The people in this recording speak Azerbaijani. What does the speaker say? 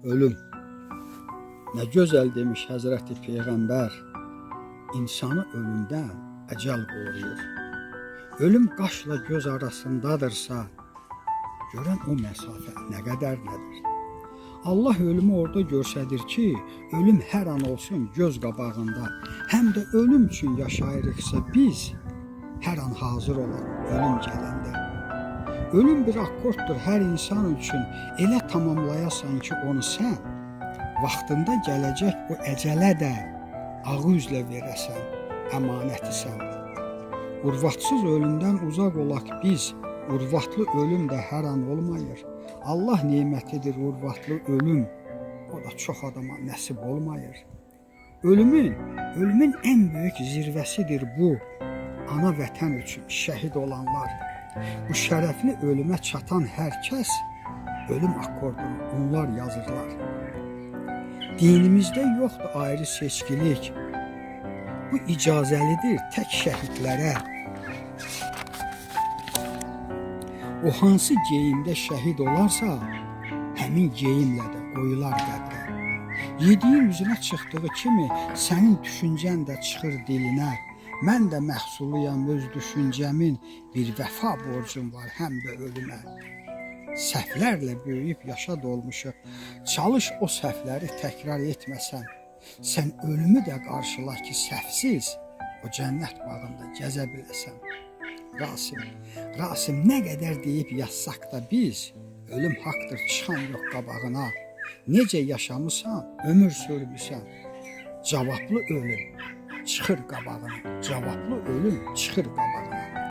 Ölüm. Ne güzel demiş Hazreti Peygamber. İnsanı ölümden ecel koruyor. Ölüm kaşla göz arasındadırsa, görən o mesafe ne kadar nedir? Allah ölümü orada göstərir ki, ölüm her an olsun göz qabağında. Hem de ölüm için yaşayırıqsa biz, her an hazır olan ölüm gələndə. Ölüm bir akkorddur her insan için, elə tamamlayasan ki onu sen, vaxtında gələcək o əcələ də ağı üzlə verəsən, əmanəti sən. Urvatsız ölümdən uzaq olaq biz, urvatlı ölüm də hər an olmayır. Allah nemətidir urvatlı ölüm, o da çox adama nəsib olmayır. Ölümün en büyük zirvəsidir bu, ana vətən üçün şəhid olanlar. Bu şərəfli ölümə çatan hər kəs, ölüm akkordunu onlar yazırlar. Dinimizdə yoxdur ayrı seçkilik, bu icazəlidir tək şəhidlərə. O hansı geyimdə şəhid olarsa, həmin geyimlə də qoyular qəbrə. Yediyin üzünə çıxdığı kimi, sənin düşüncən də çıxır dilinə. Mən də məhsuluyam öz düşüncəmin, bir vəfa borcum var həm də ölümə. Səhvlərlə böyüyüb yaşa dolmuşuq, çalış o səhvləri təkrar etməsən. Sən ölümü də qarşıla ki, səhvsiz o cənnət bağında gəzə biləsən. Rasim nə qədər deyib yazsaq da biz, ölüm haqdır çıxan yox qabağına. Necə yaşamısan, ömür sürmüsən, cavablı ölüm çıxır qabağına. Cavablı ölüm çıxır qabağına.